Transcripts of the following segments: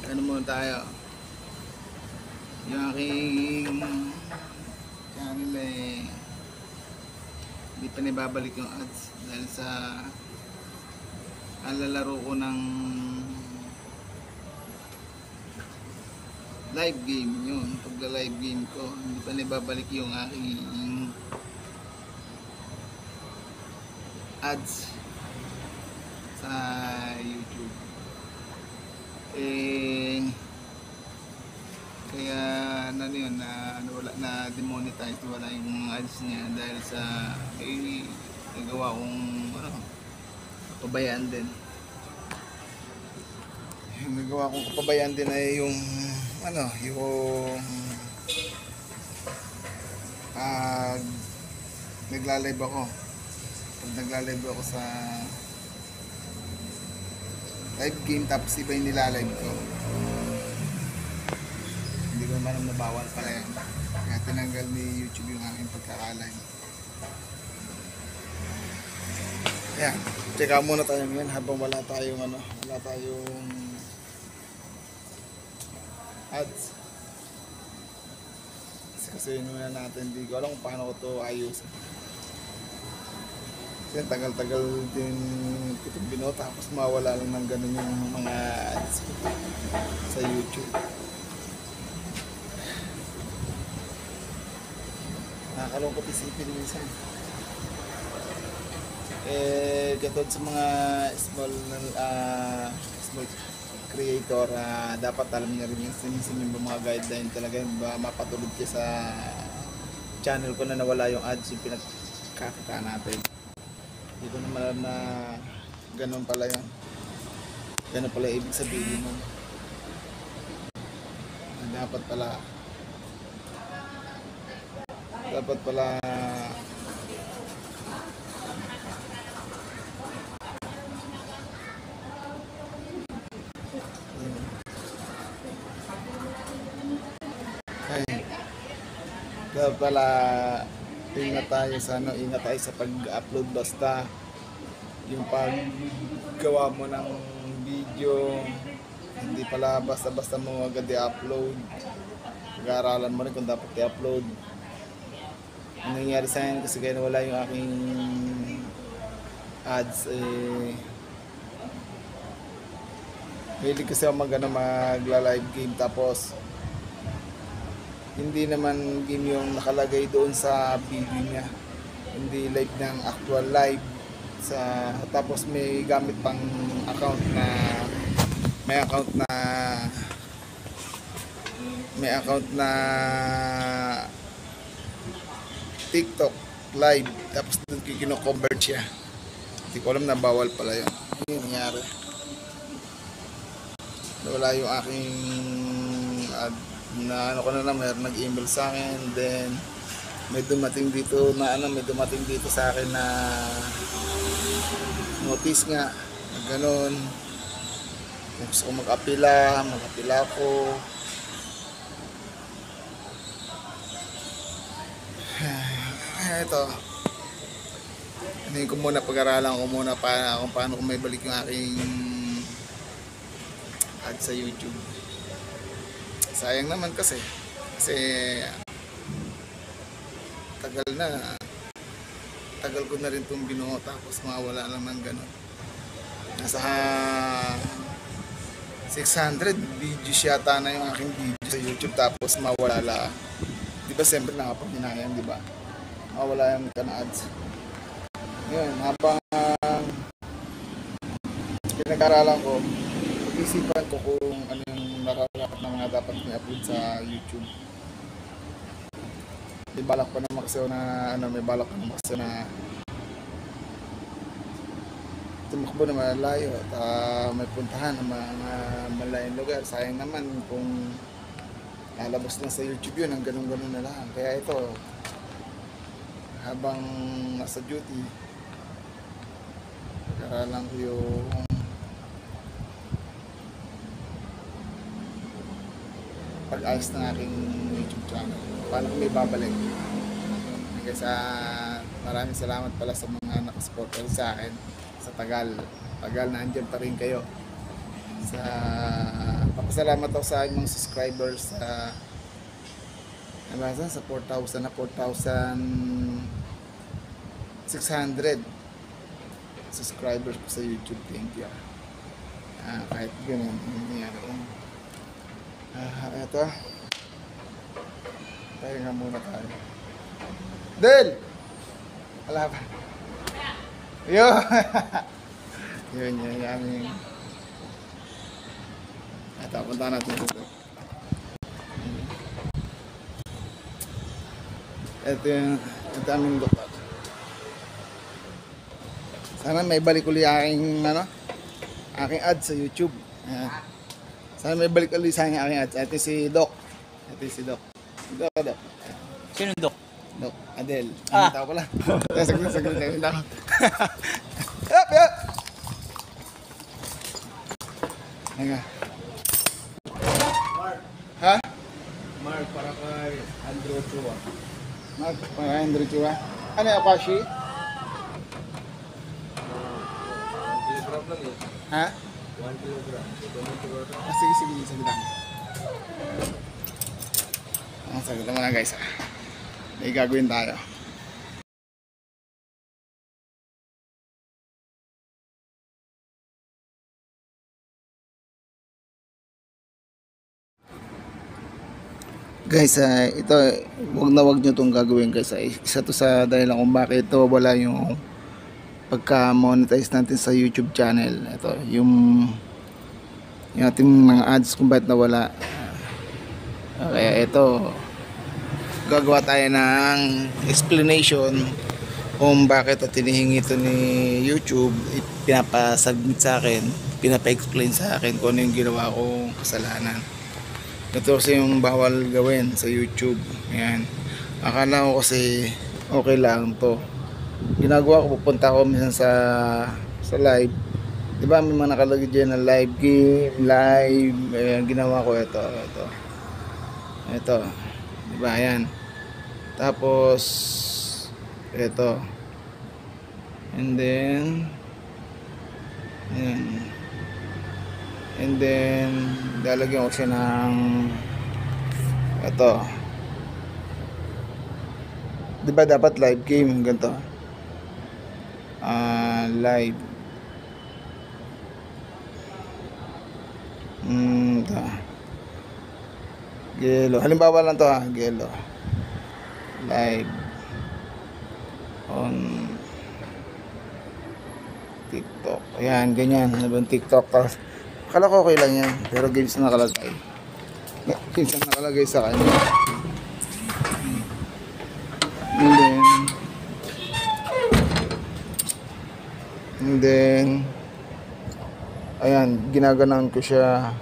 ano muna tayo, yung aking channel hindi pa nababalik yung ads dahil sa alalaro ko ng live game. Yun, pagla live game ko hindi pa nababalik yung aking ads sa YouTube. Kaya yun, wala na demonetize, wala yung ads niya dahil sa nagawa kong kapabayaan din. Yung nagawa kong kapabayaan din ay yung pag nagla-live ako. Pag nagla-live ako sa live game tapos iba yung nilalive ko, hindi ko naman nabawal pala yan, kaya tinanggal ni YouTube yung aking pagkakalive. Ayan, check out muna tayo ngayon habang wala tayong ads. Kasi muna natin, hindi ko alam kung paano ko to ayusin. Kasi tagal-tagal din itong bino, tapos mawala lang ng ganun yung mga ads sa YouTube. Nakakalungkot isipin minsan. Katulad sa mga small creator, dapat alam niya rin yung mga guideline talaga, yung mapatulog ka sa channel ko na nawala yung ads, yung pinagkakita natin. Hindi ko naman alam na ganun pala yun. Ganun pala ibig sabihin nun. Dapat pala ingat tayo sa pag-upload. Basta yung paggawa mo ng video, hindi pala basta-basta mo agad i-upload. Pag-aaralan mo rin kung dapat i-upload. Ang nangyayari sa akin kasi kaya nawala yung aking ads, hilig kasi ako magla-live game, tapos hindi naman game yung nakalagay doon sa video niya, hindi live ng actual live tapos may gamit pang account na may account na TikTok live, tapos doon kino-convert siya. Hindi ko alam na bawal pala yun. Ano yung nangyari? Wala yung aking ad na mayroon nag-email sa akin, then may dumating dito sa akin na notice nga na gano'n. Gusto ko mag-apila ko. Ito, ko muna, pag-aralan ko muna kung paano ko may balik yung aking ad sa YouTube. Sayang naman kasi tagal ko na rin itong binuo, tapos mawala naman ganun. Nasa 600 videos yata na yung aking video sa YouTube, tapos mawala lang. Di ba siyempre nakapaghinayang, di ba? Mawala yung ads. Ngayon, habang pinag-aralan ko, pag-isipan ko kung ano yung nararapat na mga dapat i-upload sa YouTube. May balak pa naman kasi na tumakbo na malayo at may puntahan ng mga malayong lugar. Sayang naman kung lalabas na sa YouTube yun, ang ganun-ganun na lang. Kaya ito, habang nasa duty, pag-aralan ko yung pag-ayos ng aking YouTube channel. Paano ko may babalik? Kasi maraming salamat pala sa mga nakasupport sa akin sa tagal na andyan pa rin kayo. Sa papasalamat ako sa inyong subscribers sa sa 4,000 na 4,600 subscribers ko sa YouTube. Thank you. Kahit ganun, nangyayari yun. Ito. Tayo nga muna tayo. Del! Wala pa. Yun! Yun, yung ito, punta natin dito. Ito yung aming doktor. Sana may balik ulit aking ads sa YouTube. Sana may balik ulit sa aking ads. Ito si Doc. Doc. Sino Dok? Doc Adel. Ah. Tao pala. Saglit. Yup. Nga. Ha? Mark, para kay Andrew Chua. Mark, Andrew Chua. Ano yung Apache? Kilogram lang eh. Ha? 1 kilogram. Sige lang. Saglit naman na guys. May gagawin tayo. Guys, ito, wag nyo itong gagawin guys. Isa to sa dahilan kung bakit ito wala yung pagka-monetize natin sa YouTube channel. Ito, yung ating mga ads kung bakit nawala. Kaya ito, gagawa tayo ng explanation kung bakit at tinihingi ito ni YouTube. Pinapasubmit sa akin, pinapa-explain sa akin kung ano yung ginawa kong kasalanan. Ito kasi yung bawal gawin sa YouTube. Ayan. Akala ko kasi okay lang to. Ginagawa ko, pupunta ako minsan sa live. Diba may mga nakalagay dyan na live game, live. Ayan, ginawa ko ito. Diba, ayan. Tapos ito. And then ayan. And then lalagyan ko siya ng ito. Diba dapat live game ganito? Live. Ito. Gelo. Halimbawa lang to ha, Gelo. Live on TikTok. Ayan, ganyan. Ano ba yung TikTok? Akala ko okay lang yan. Pero games na nakalagay. Games na nakalagay sa kanya. And then ayan, ginaganan ko siya.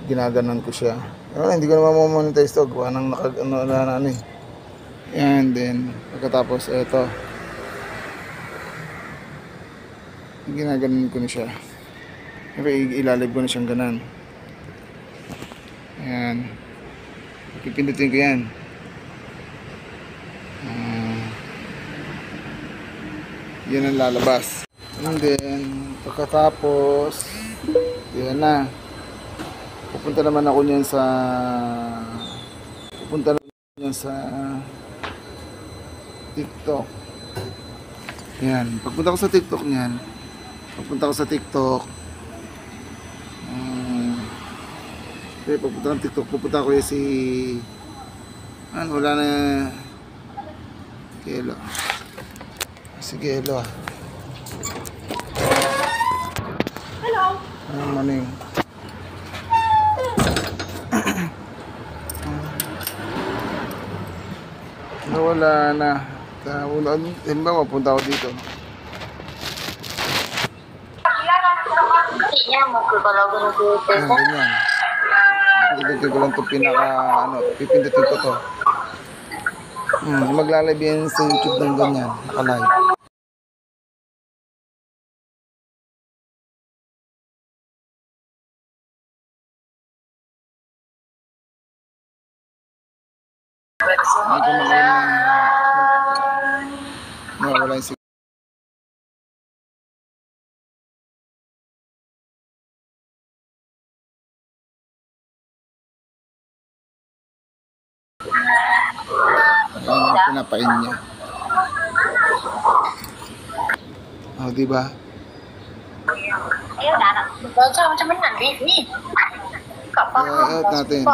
Ginaganan ko siya. Hindi ko naman monetize to. Gawa ng ano eh. And then pagkatapos ito, ginaganon ko na siya. Ilalib ko na siyang ganan. Ayan. Pipindutin ko yan. Yan ang lalabas. And then pagkatapos yan na. Pupunta naman ako niyan sa TikTok. Yan. Pagpunta ko sa TikTok niyan, pagpunta ko sa TikTok, pupunta ko si wala na Gelo. Si Gelo. Hello. Maning. Wala na. Halimbawa, punta ako dito. Ganyan. Pindutin ko lang ito pipindutin ko to. Maglalive yan sa YouTube ng ganyan. Nakalive. Wala yung pain niya. Oh, di ba? Ayun na. Sao cho mình hẳn đi. Cặp I-out natin.